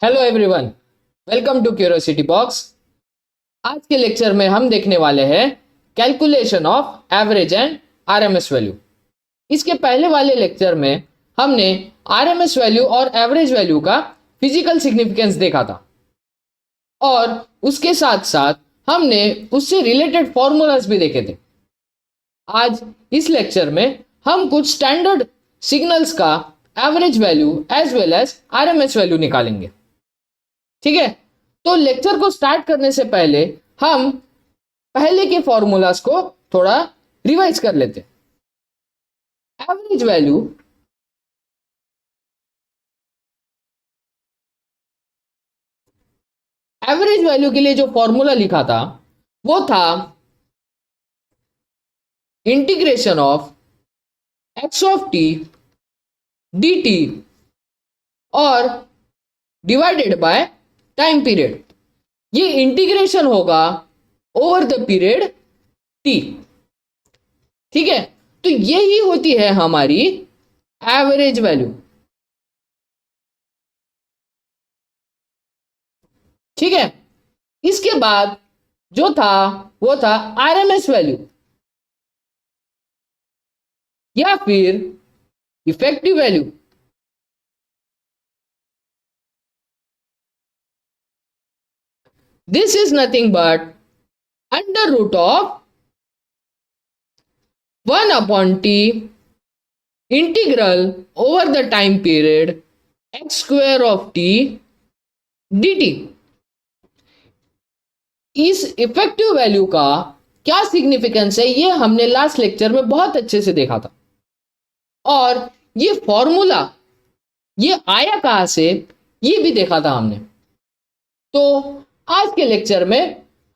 Hello everyone, welcome to curiosity box. आज के lecture में हम देखने वाले हैं calculation of average and RMS value. इसके पहले वाले लेक्चर में हमने आरएमएस वैल्यू और एवरेज वैल्यू का फिजिकल सिग्निफिकेंस देखा था और उसके साथ साथ हमने उससे रिलेटेड फॉर्मूलाज भी देखे थे। आज इस लेक्चर में हम कुछ स्टैंडर्ड सिग्नल्स का average value as well as RMS value निकालेंगे। ठीक है, तो लेक्चर को स्टार्ट करने से पहले हम पहले के फॉर्मूलाज को थोड़ा रिवाइज कर लेते हैं। एवरेज वैल्यू के लिए जो फॉर्मूला लिखा था वो था integration of x of T D T और डिवाइडेड बाय टाइम पीरियड। ये इंटीग्रेशन होगा ओवर द पीरियड टी। ठीक है, तो यही होती है हमारी एवरेज वैल्यू। ठीक है, इसके बाद जो था वो था आरएमएस वैल्यू या फिर effective value. This is nothing but under root of 1 upon t integral over the time period x square of t dt। इस इफेक्टिव वैल्यू का क्या सिग्निफिकेंस है ये हमने लास्ट लेक्चर में बहुत अच्छे से देखा था और ये फॉर्मूला ये आया कहां से ये भी देखा था हमने। तो आज के लेक्चर में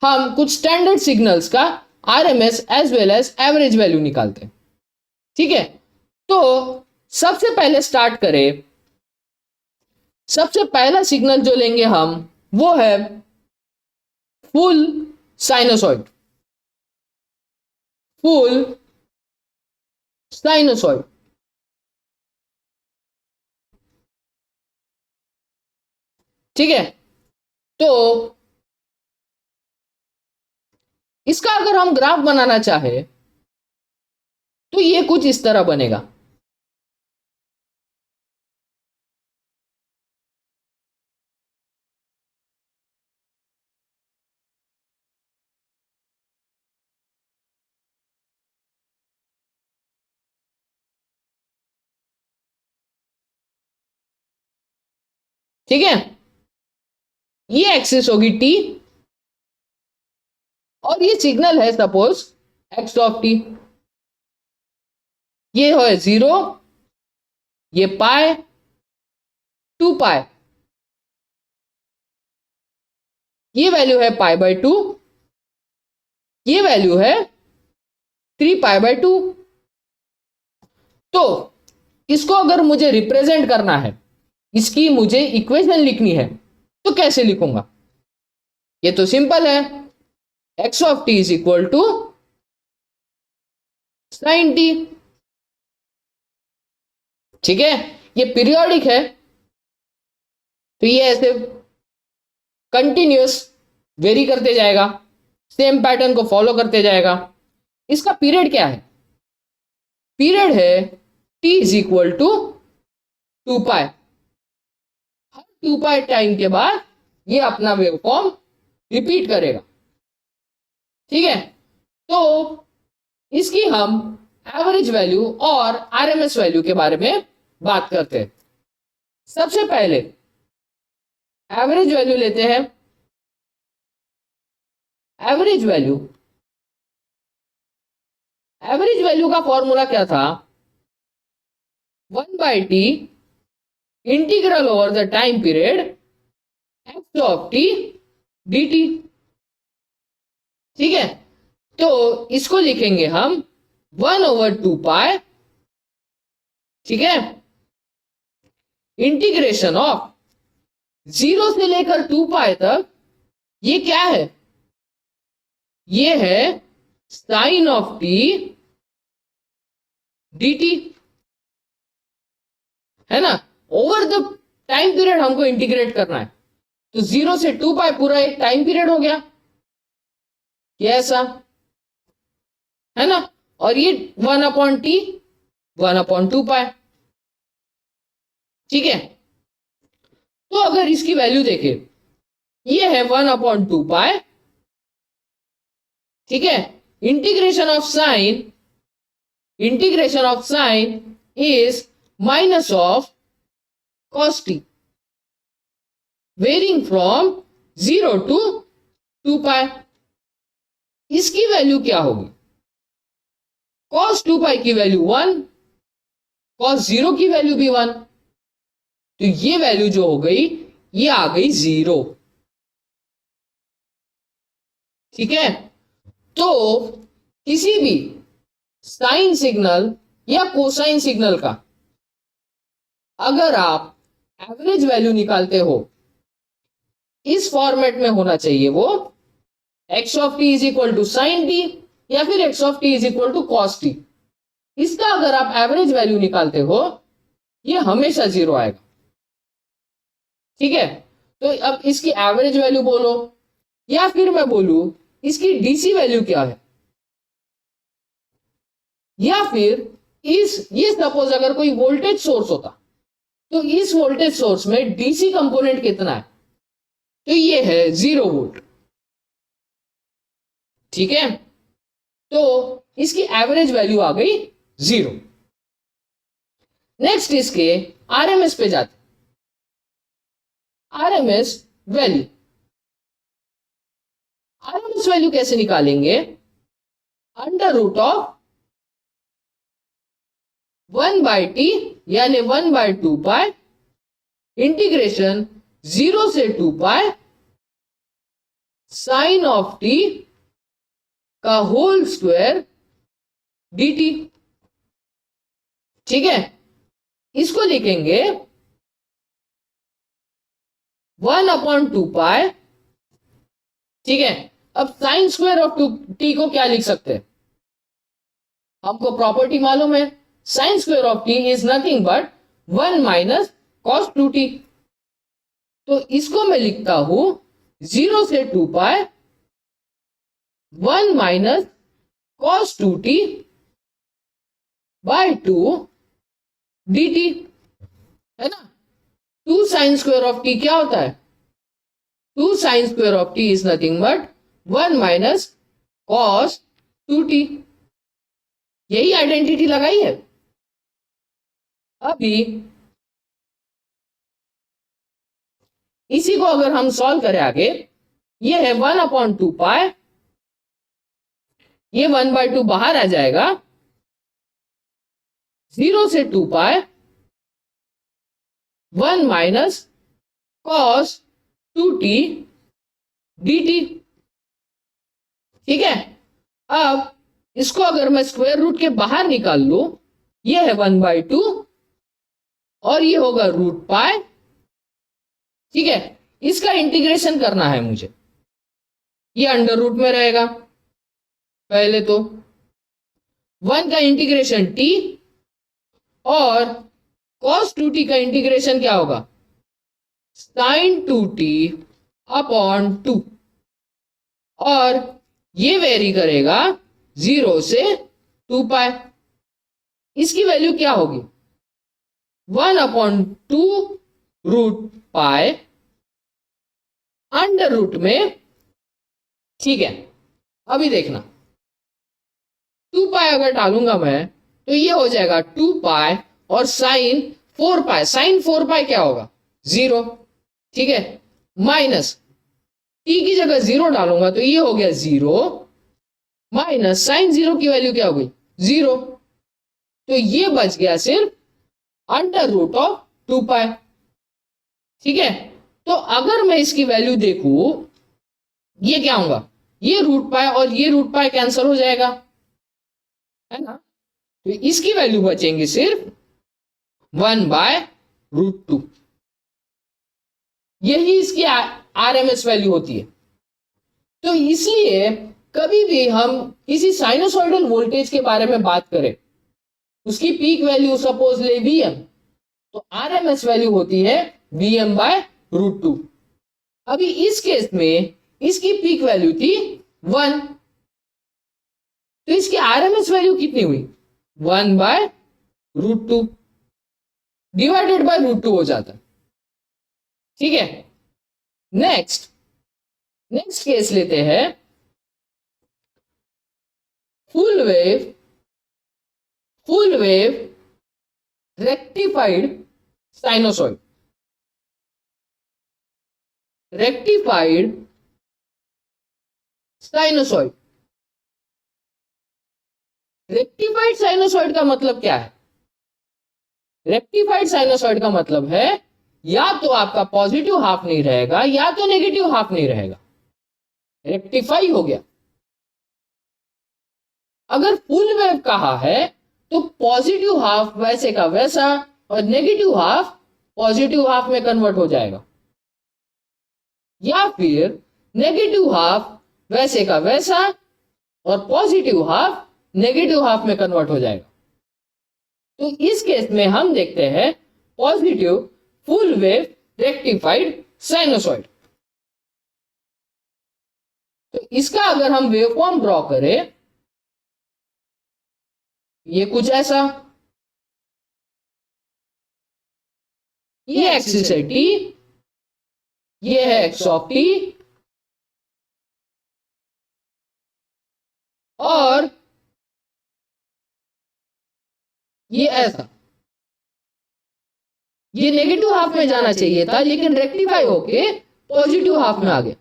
हम कुछ स्टैंडर्ड सिग्नल्स का RMS as well as average value निकालते हैं। ठीक है, तो सबसे पहले स्टार्ट करें। सबसे पहला सिग्नल जो लेंगे हम वो है फुल साइनोसॉइड। फुल साइनोसॉइड, ठीक है, तो इसका अगर हम ग्राफ बनाना चाहे तो ये कुछ इस तरह बनेगा। ठीक है, ये एक्सिस होगी टी और ये सिग्नल है सपोज एक्स ऑफ टी। ये है 0, ये पाई 2 पाई, ये वैल्यू है पाई बाय 2, ये वैल्यू है 3 पाई बाय 2। तो इसको अगर मुझे रिप्रेजेंट करना है, इसकी मुझे इक्वेशन लिखनी है तो कैसे लिखूंगा? ये तो सिंपल है, x of t is equal to sine t. ठीक है, ये पीरियोडिक है तो ये ऐसे कंटिन्यूअस वेरी करते जाएगा, सेम पैटर्न को फॉलो करते जाएगा। इसका पीरियड क्या है? पीरियड है t is equal to 2 pi. हर 2 पाई टाइम के बाद ये अपना वेवफॉर्म रिपीट करेगा। ठीक है, तो इसकी हम एवरेज वैल्यू और आरएमएस वैल्यू के बारे में बात करते हैं। सबसे पहले एवरेज वैल्यू लेते हैं। एवरेज वैल्यू का फॉर्मूला क्या था? 1 by T integral over the time period x of T D T. ठीक है, तो इसको लिखेंगे हम 1/2 पाई। ठीक है, इंटीग्रेशन ऑफ 0 से लेकर 2 पाई तक ये क्या है? ये है साइन ऑफ टी dt, है ना। ओवर द टाइम पीरियड हमको इंटीग्रेट करना है। तो 0 से 2 पाई पूरा एक टाइम पीरियड हो गया, क्या ऐसा है ना। और ये 1/t 1/2 पाई, ठीक है। तो अगर इसकी वैल्यू देखें, ये है 1/2 पाई, ठीक है। Integration of sine is minus of cos t, varying from 0 to 2 pi. इसकी वैल्यू क्या होगी? cos 2 पाई की वैल्यू 1, cos 0 की वैल्यू भी 1, तो ये वैल्यू जो हो गई ये आ गई 0, ठीक है। तो किसी भी साइन सिग्नल या कोसाइन सिग्नल का अगर आप एवरेज वैल्यू निकालते हो, इस फॉर्मेट में होना चाहिए वो x of t is equal to sine t या फिर x of t is equal to cos t. इसका अगर आप एवरेज वैल्यू निकालते हो, ये हमेशा 0 आएगा, ठीक है। तो अब इसकी एवरेज वैल्यू बोलो या फिर मैं बोलूं इसकी डीसी वैल्यू क्या है, या फिर ये सपोज अगर कोई वोल्टेज सोर्स होता तो इस वोल्टेज सोर्स में डीसी कंपोनेंट कितना है, तो ये है 0 वोल्ट, ठीक है। तो इसकी एवरेज वैल्यू आ गई 0। नेक्स्ट इसके आरएमएस पे जाते, आरएमएस वैल्यू कैसे निकालेंगे? अंडर रूट ऑफ 1/t यानी 1/2 पाई इंटीग्रेशन 0 से 2 पाई साइन ऑफ टी का होल स्क्वायर dt, ठीक है। इसको लिखेंगे 1/2 पाई, ठीक है। अब साइन स्क्वायर ऑफ टी को क्या लिख सकते हैं? हमको प्रॉपर्टी मालूम है, sine square of t is nothing but 1 माइनस कॉस 2t। तो इसको मैं लिखता हूं 0 से 2 पाई 1 माइनस कॉस 2t बाय 2 dt, है ना। 2 साइन स्क्वायर ऑफ टी क्या होता है? 2 sign square of t is nothing but 1 माइनस कॉस 2t। यही आइडेंटिटी लगाई है। अभी इसी को अगर हम सॉल्व करें आगे, ये है 1/2 पाई, ये 1/2 बाहर आ जाएगा, 0 से 2 पाई 1 माइनस कॉस 2t dt, ठीक है। अब इसको अगर मैं स्क्वायर रूट के बाहर निकाल लू, ये है 1/2 और ये होगा रूट पाई, ठीक है। इसका इंटीग्रेशन करना है मुझे, ये अंडर रूट में रहेगा। पहले तो 1 का इंटीग्रेशन t और cos 2t का इंटीग्रेशन क्या होगा? sin 2t अपॉन 2, और ये वेरी करेगा 0 से 2 पाई। इसकी वैल्यू क्या होगी? 1/2 रूट पाई अंडर रूट में, ठीक है। अभी देखना 2 पाई अगर डालूंगा मैं तो ये हो जाएगा 2 पाई और साइन 4 पाई, साइन 4 पाई क्या होगा? 0, ठीक है। माइनस टी की जगह 0 डालूंगा तो ये हो गया 0 माइनस साइन 0 की वैल्यू क्या हो गई? 0, तो ये बच गया सिर्फ अंडर रूट ऑफ 2 पाई, ठीक है। तो अगर मैं इसकी वैल्यू देखूं, ये क्या होगा? ये रूट पाई और ये रूट पाई कैंसिल हो जाएगा, है ना। तो इसकी वैल्यू बचेंगी सिर्फ 1/√2। यही इसकी आरएमएस वैल्यू होती है। तो इसलिए कभी भी हम किसी साइनोसॉइडल वोल्टेज के बारे में बात करें, उसकी पीक वैल्यू सपोज ले Vm, तो आरएमएस वैल्यू होती है Vm/√2। अभी इस केस में इसकी पीक वैल्यू थी 1, तो इसकी आरएमएस वैल्यू कितनी हुई? 1/√2 डिवाइडेड बाय √2 हो जाता। ठीक है, नेक्स्ट केस लेते हैं full wave rectified sinusoid. Rectified sinusoid, rectified sinusoid का मतलब क्या है? रेक्टिफाइड साइनोसॉइड का मतलब है या तो आपका पॉजिटिव हाफ नहीं रहेगा या तो नेगेटिव हाफ नहीं रहेगा, रेक्टिफाई हो गया। अगर फुल वेव कहा है तो पॉजिटिव हाफ वैसे का वैसा और नेगेटिव हाफ पॉजिटिव हाफ में कन्वर्ट हो जाएगा, या फिर नेगेटिव हाफ वैसे का वैसा और पॉजिटिव हाफ नेगेटिव हाफ में कन्वर्ट हो जाएगा। तो इस केस में हम देखते हैं positive full wave rectified sinusoid. तो इसका अगर हम वेवफॉर्म ड्रॉ करें, ये कुछ ऐसा, ये एक्सिस है टी, ये है एक्स ऑफ टी, और ये ऐसा। ये नेगेटिव हाफ में जाना चाहिए था लेकिन रेक्टिफाई होके पॉजिटिव हाफ में आ गया।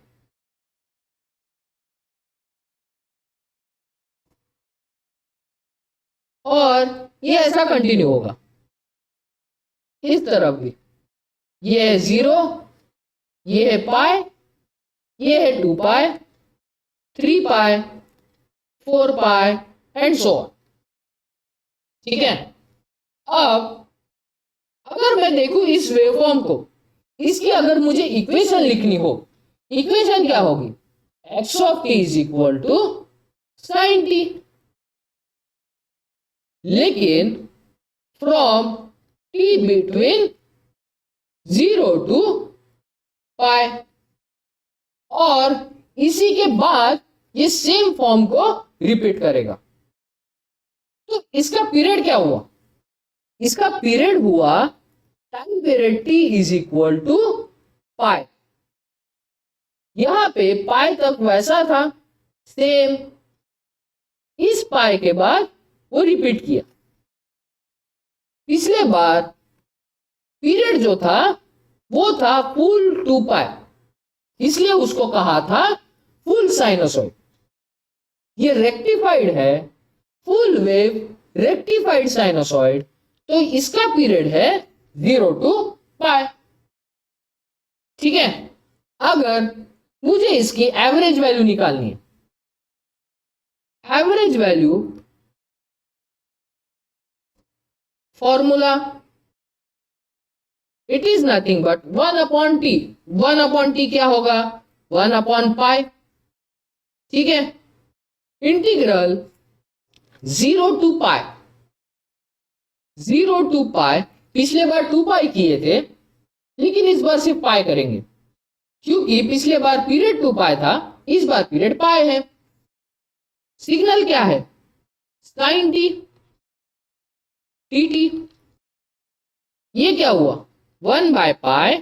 और ये ऐसा कंटिन्यू होगा इस तरफ भी। ये है 0, ये है पाई, ये है 2 पाई, 3 पाई, 4 पाई एंड सो ऑन। ठीक है, अब अगर मैं देखूं इस वेवफॉर्म को, इसकी अगर मुझे इक्वेशन लिखनी हो, इक्वेशन क्या होगी? X of t is equal to sine t. लेकिन from t between 0 to pi, और इसी के बाद ये सेम फॉर्म को रिपीट करेगा। तो इसका पीरियड क्या हुआ? इसका पीरियड हुआ time period T is equal to pi. यहां पे पाई तक वैसा था सेम, इस पाई के बाद वो रिपीट किया। पिछले बार पीरियड जो था वो था फुल 2 पाई, इसलिए उसको कहा था फुल साइनोसॉइड। ये रेक्टिफाइड है, फुल वेव रेक्टिफाइड साइनोसॉइड, तो इसका पीरियड है 0 टू पाई। ठीक है, अगर मुझे इसकी एवरेज वैल्यू निकालनी है, average value formula it is nothing but 1/t। 1/t क्या होगा? 1 पाई। ठीक है, इंटीग्रल 0 टू पाई, 0 टू पाई। पिछले बार 2 पाई किए थे लेकिन इस बार सिर्फ पाई करेंगे, क्योंकि पिछले बार पीरियड 2 पाई था, इस बार पीरियड पाई है। सिग्नल क्या है? Sine T, T T. ये क्या हुआ? 1/पाई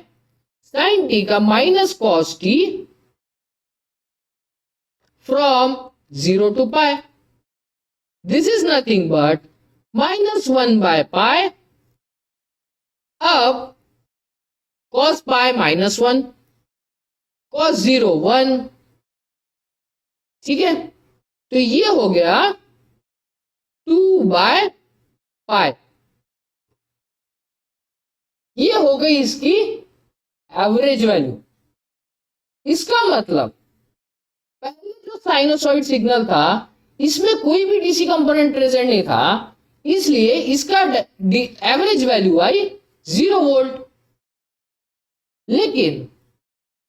साइन टी का minus cos T from 0 to pi. This is nothing but -1/पाई। अब cos पाई -1, cos 0 1। ठीक है, तो ये हो गया 2/पाई। ये हो गई इसकी एवरेज वैल्यू। इसका मतलब पहले जो साइनोसॉइड सिग्नल था इसमें कोई भी डीसी कंपोनेंट प्रेजेंट नहीं था, इसलिए इसका एवरेज वैल्यू आई 0 वोल्ट। लेकिन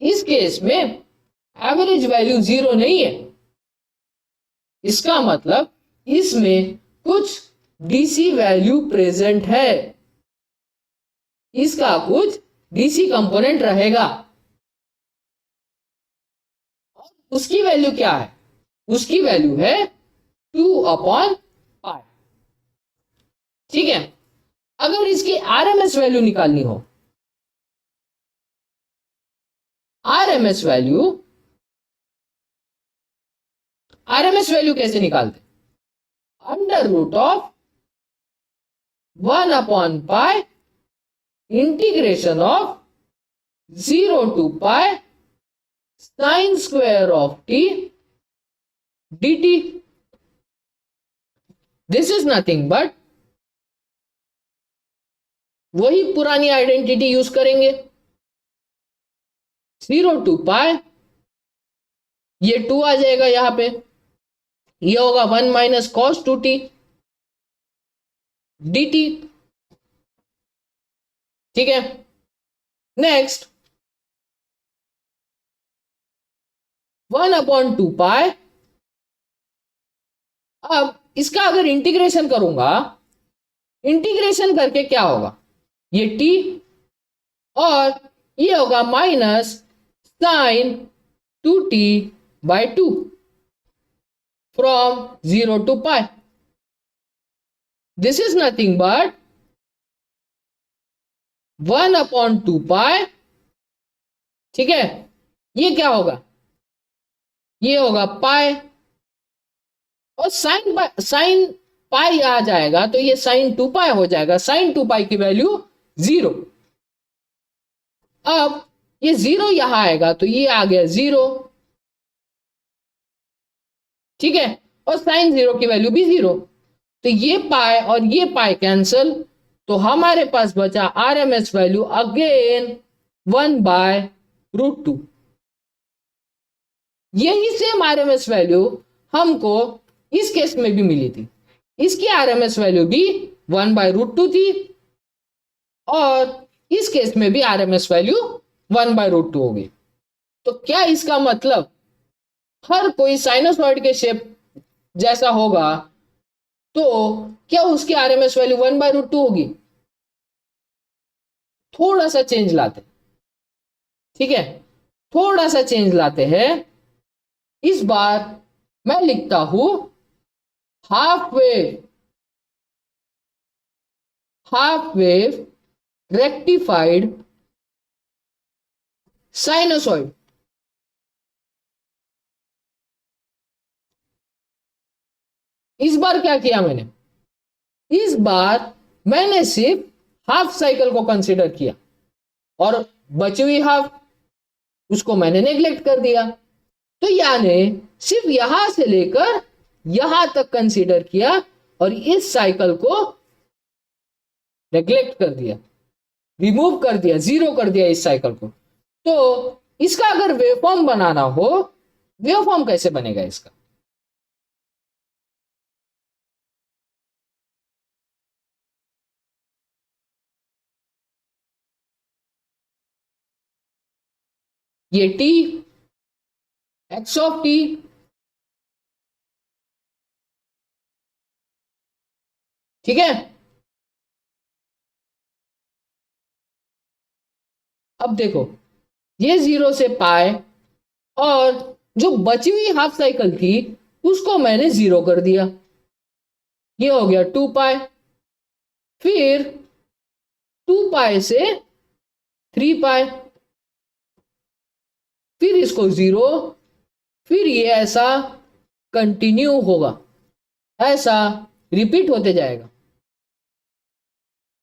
इस केस में एवरेज वैल्यू 0 नहीं है, इसका मतलब इसमें कुछ डीसी वैल्यू प्रेजेंट है, इसका कुछ डीसी कंपोनेंट रहेगा। उसकी वैल्यू क्या है? उसकी वैल्यू है 2/π। ठीक है, अगर इसकी आरएमएस वैल्यू निकालनी हो, आरएमएस वैल्यू, आरएमएस वैल्यू कैसे निकालते? Under root of 1/π integration of 0 to π sin square of t dt. This is nothing but वही पुरानी आइडेंटिटी यूज करेंगे। 0 to π, ये 2 आ जाएगा यहां पे, ये होगा 1 माइनस cos 2t dt। ठीक है, नेक्स्ट 1/2π। अब इसका अगर इंटीग्रेशन करूंगा, इंटीग्रेशन करके क्या होगा, ये t और ये होगा minus sine 2t/2 from 0 to π। This is nothing but 1/2π। ठीक है, ये क्या होगा, ये होगा पाई, और साइन पाई आ जाएगा तो ये साइन 2π हो जाएगा। साइन 2π की वैल्यू 0। अब ये 0 यहां आएगा तो ये आ गया 0। ठीक है, और साइन 0 की वैल्यू भी 0, तो ये पाई और ये पाई कैंसल, तो हमारे पास बचा आरएमएस वैल्यू अगेन 1/√2। यही सेम आरएमएस वैल्यू हमको इस केस में भी मिली थी। इसकी आरएमएस वैल्यू भी 1/√2 थी और इस केस में भी आरएमएस वैल्यू 1/√2 होगी। तो क्या इसका मतलब हर कोई साइनसॉइड के शेप जैसा होगा तो क्या उसकी आरएमएस वैल्यू 1/√2 होगी? थोड़ा सा चेंज लाते, ठीक है, थोड़ा सा चेंज लाते हैं। इस बार मैं लिखता हूं हाफ वेव रेक्टिफाइड साइनसॉइड। इस बार क्या किया मैंने, इस बार मैंने सिर्फ हाफ साइकिल को कंसीडर किया और बची हुई हाफ उसको मैंने नेग्लेक्ट कर दिया। तो यानी सिर्फ यहां से लेकर यहां तक कंसीडर किया और इस साइकिल को नेग्लेक्ट कर दिया, रिमूव कर दिया, जीरो कर दिया इस साइकिल को। तो इसका अगर वेवफॉर्म बनाना हो, वेवफॉर्म कैसे बनेगा इसका? ये t x ऑफ t, ठीक है। अब देखो ये 0 से पाए और जो बची हुई हाफ साइकिल थी उसको मैंने 0 कर दिया, ये हो गया 2π। फिर 2π से 3π, फिर इसको 0, फिर ये ऐसा कंटिन्यू होगा, ऐसा रिपीट होते जाएगा।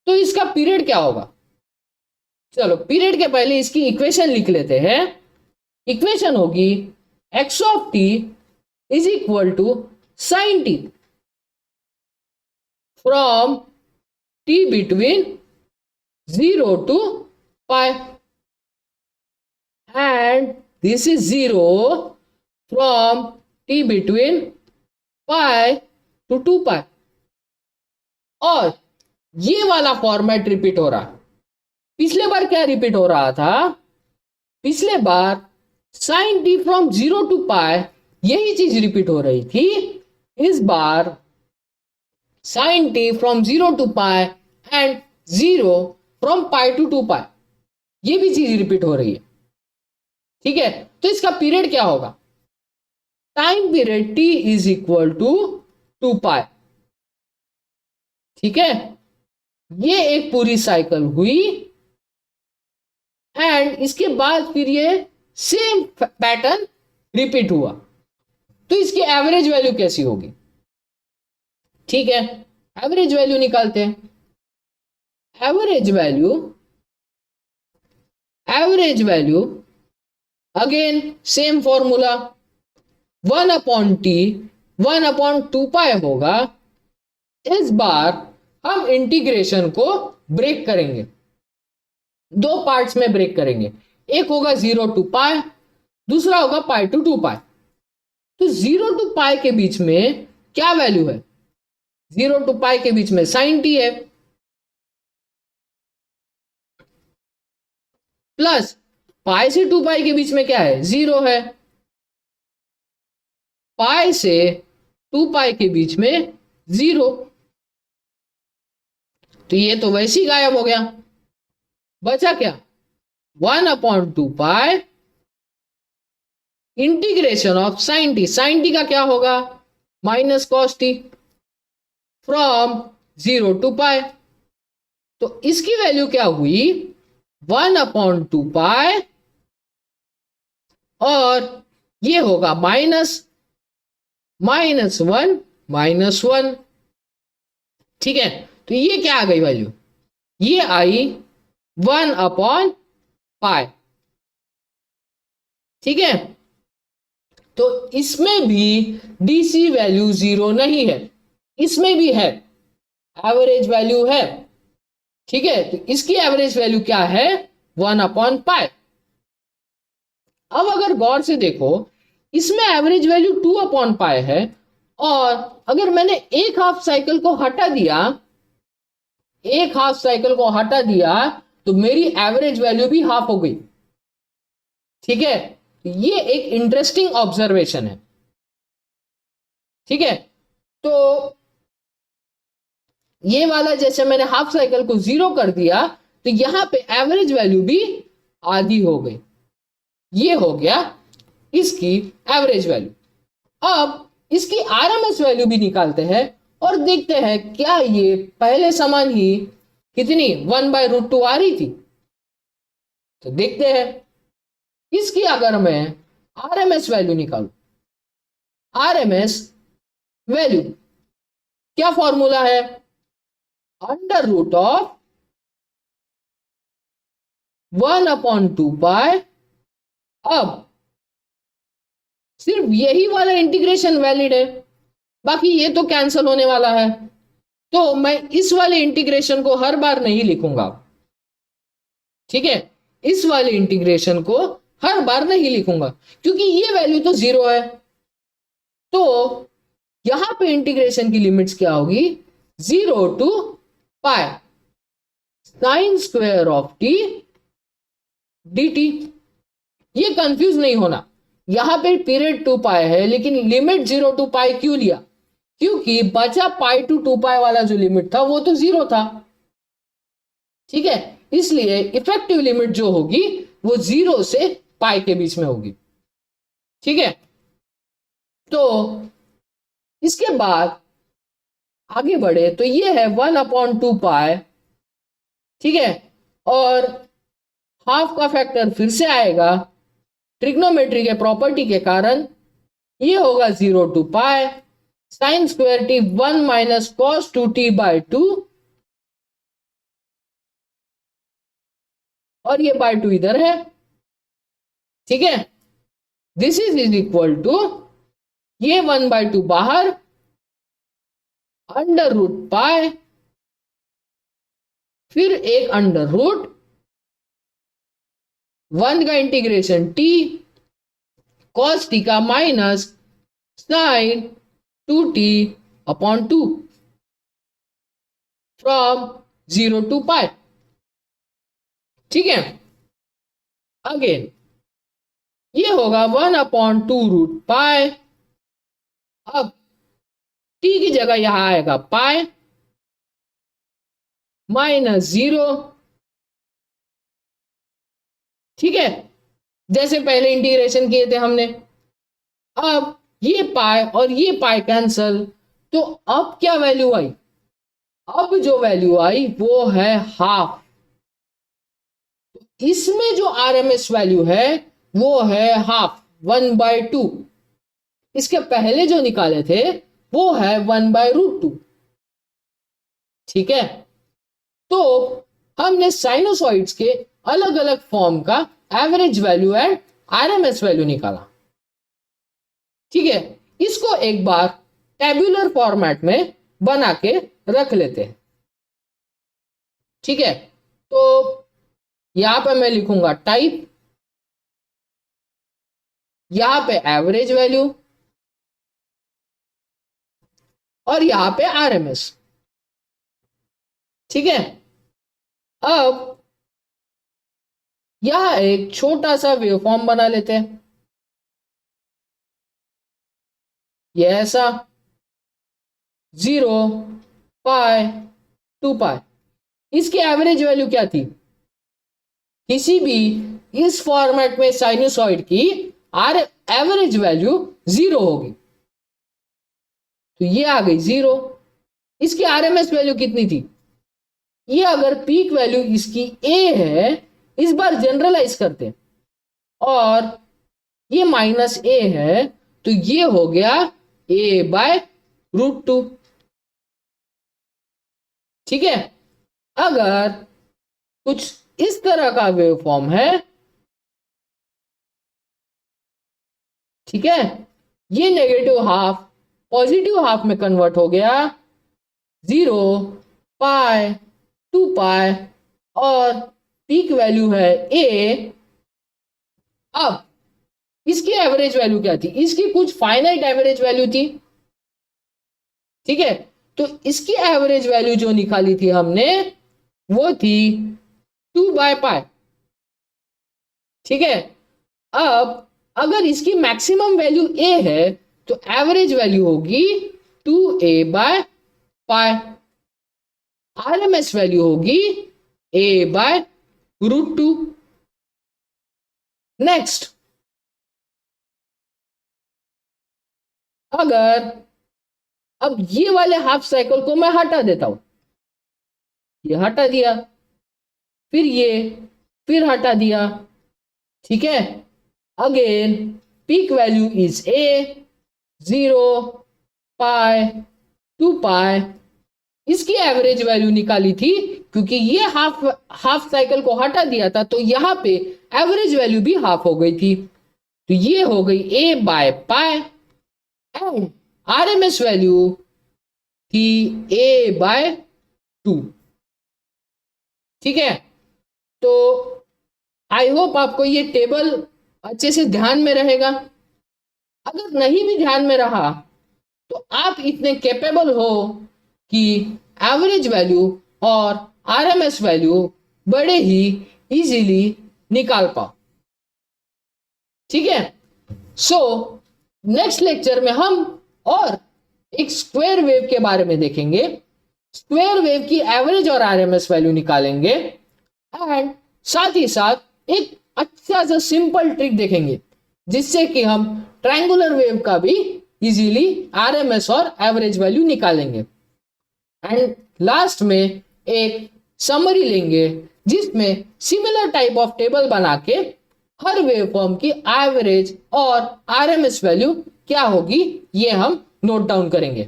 तो इसका पीरियड क्या होगा? चलो पीरियड के पहले इसकी इक्वेशन लिख लेते हैं। इक्वेशन होगी x of t is equal to sine t from t between 0 to π and this is 0 from t between π to 2π। और ये वाला फॉर्मेट रिपीट हो रहा। पिछले बार क्या रिपीट हो रहा था? पिछले बार साइन t फ्रॉम 0 to π यही चीज रिपीट हो रही थी। इस बार sine t from 0 to π and 0 from π to 2π ये भी चीज रिपीट हो रही है, ठीक है। तो इसका पीरियड क्या होगा? Time period T is equal to 2 pi. ठीक है, ये एक पूरी साइकिल हुई एंड इसके बाद फिर ये सेम पैटर्न रिपीट हुआ। तो इसकी एवरेज वैल्यू कैसी होगी? ठीक है, एवरेज वैल्यू निकालते हैं। Average value again same formula, 1/t 1/2 पाई होगा। इस बार हम इंटीग्रेशन को ब्रेक करेंगे, दो पार्ट्स में ब्रेक करेंगे। एक होगा 0 to पाई, दूसरा होगा पाई to 2 पाई। तो 0 to पाई के बीच में क्या वैल्यू है? 0 to पाई के बीच में sin t है, प्लस पाई से 2 पाई के बीच में क्या है? 0 है। पाई से 2 पाई के बीच में 0, तो ये तो वैसे ही गायब हो गया। बचा क्या? 1/2 pi integration of sine t. Sine T का क्या होगा? Minus cos T from 0 to pi. तो इसकी वैल्यू क्या हुई? 1/2 पाई, और ये होगा -1 ठीक है, तो ये क्या आ गई वैल्यू? ये आई 1/पाई। ठीक है, तो इसमें भी डीसी वैल्यू 0 नहीं है, इसमें भी है, एवरेज वैल्यू है। ठीक है, तो इसकी एवरेज वैल्यू क्या है? 1/पाई। अब अगर गौर से देखो, इसमें एवरेज वैल्यू 2/पाई है, और अगर मैंने एक हाफ साइकिल को हटा दिया, तो मेरी एवरेज वैल्यू भी हाफ हो गई। ठीक है, ये एक इंटरेस्टिंग ऑब्जर्वेशन है। ठीक है, तो ये वाला जैसे मैंने हाफ साइकिल को 0 कर दिया, तो यहां पे एवरेज वैल्यू भी आधी हो गई। ये हो गया इसकी एवरेज वैल्यू। अब इसकी आरएमएस वैल्यू भी निकालते हैं और देखते हैं क्या ये पहले समान ही कितनी 1/√2 आ रही थी। तो देखते हैं, इसकी अगर मैं आरएमएस वैल्यू निकालू, आरएमएस वैल्यू क्या फॉर्मूला है? √1/2 पाई। अब सिर्फ यही वाला इंटीग्रेशन वैलिड है, बाकी ये तो कैंसिल होने वाला है, तो मैं इस वाले इंटीग्रेशन को हर बार नहीं लिखूंगा। ठीक है, इस वाले इंटीग्रेशन को हर बार नहीं लिखूंगा क्योंकि ये वैल्यू तो 0 है। तो यहां पे इंटीग्रेशन की लिमिट्स क्या होगी? 0 to pi sine square of T dt। ये कंफ्यूज नहीं होना, यहां पे पीरियड 2 पाई है, लेकिन लिमिट 0 to पाई क्यों लिया? क्योंकि बचा पाई to 2 पाई वाला जो लिमिट था वो तो 0 था। ठीक है, इसलिए इफेक्टिव लिमिट जो होगी वो 0 से पाई के बीच में होगी। ठीक है, तो इसके बाद आगे बढ़े तो ये है 1/2 पाई। ठीक है, और हाफ का फैक्टर फिर से आएगा ट्रिग्नोमेट्री के प्रॉपर्टी के कारण। ये होगा 0 to pi sine square T 1 माइनस कॉस 2t/2, और ये बाय 2 इधर है। ठीक है, दिस इज इक्वल टू ये 1/2 बाहर, √पाई, फिर एक √1 का इंटीग्रेशन t cos t का minus sine 2t/2 from 0 to pi. ठीक है, अगेन ये होगा 1/2√पाई। अब t की जगह यहां आएगा पाई -0। ठीक है, जैसे पहले इंटीग्रेशन किए थे हमने। अब ये पाई और ये पाई कैंसल, तो अब क्या वैल्यू आई? अब जो वैल्यू आई वो है हाफ। इसमें जो आरएमएस वैल्यू है वो है हाफ, 1/2। इसके पहले जो निकाले थे वो है 1/√2। ठीक है, तो हमने साइनोसॉइड्स के अलग अलग फॉर्म का average value and RMS value निकाला। ठीक है, इसको एक बार टेब्यूलर फॉर्मेट में बना के रख लेते हैं। ठीक है, तो यहां पे मैं लिखूंगा टाइप, यहां पे एवरेज वैल्यू और यहां पे आरएमएस। ठीक है, अब यह एक छोटा सा वेवफॉर्म बना लेते हैं। ये ऐसा 0 पाई 2 पाई, इसकी एवरेज वैल्यू क्या थी? किसी भी इस फॉर्मेट में साइनोसॉइड की आर एवरेज वैल्यू 0 होगी, तो ये आ गई 0। इसकी आरएमएस वैल्यू कितनी थी? ये अगर पीक वैल्यू इसकी ए है, इस बार जनरलाइज करते हैं, और ये -a है, तो ये हो गया a/√2। ठीक है, अगर कुछ इस तरह का वेवफॉर्म है, ठीक है, ये नेगेटिव हाफ पॉजिटिव हाफ में कन्वर्ट हो गया, 0 पाई 2 पाई और पीक वैल्यू है a। अब इसकी एवरेज वैल्यू क्या थी? इसकी कुछ फाइनाइट एवरेज वैल्यू थी। ठीक है, तो इसकी एवरेज वैल्यू जो निकाली थी हमने वो थी 2/पाई। ठीक है, अब अगर इसकी मैक्सिमम वैल्यू a है तो एवरेज वैल्यू होगी 2a/पाई, आरएमएस वैल्यू होगी a/√2। नेक्स्ट, अगर अब ये वाले हाफ साइकिल को मैं हटा देता हूं, ये हटा दिया, फिर ये, फिर हटा दिया। ठीक है, again peak value is a, 0 pi 2 pi. इसकी एवरेज वैल्यू निकाली थी, क्योंकि ये हाफ साइकिल को हटा दिया था, तो यहां पे एवरेज वैल्यू भी हाफ हो गई थी, तो ये हो गई a/पाई एंड आरएमएस वैल्यू थी a/2। ठीक है, तो आई होप आपको ये टेबल अच्छे से ध्यान में रहेगा। अगर नहीं भी ध्यान में रहा तो आप इतने कैपेबल हो कि एवरेज वैल्यू और आरएमएस वैल्यू बड़े ही इजीली निकाल पाओ। ठीक है, सो नेक्स्ट लेक्चर में हम और एक स्क्वायर वेव के बारे में देखेंगे। स्क्वायर वेव की एवरेज और आरएमएस वैल्यू निकालेंगे, एंड साथ ही साथ एक अच्छा सा सिंपल ट्रिक देखेंगे जिससे कि हम ट्रायंगुलर वेव का भी इजीली आरएमएस और एवरेज वैल्यू निकालेंगे। एंड लास्ट में एक समरी लेंगे जिसमें सिमिलर टाइप ऑफ टेबल बना के हर वेवफॉर्म की एवरेज और आरएमएस वैल्यू क्या होगी ये हम नोट डाउन करेंगे।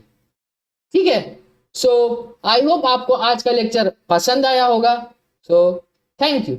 ठीक है, सो आई होप आपको आज का लेक्चर पसंद आया होगा। So thank you.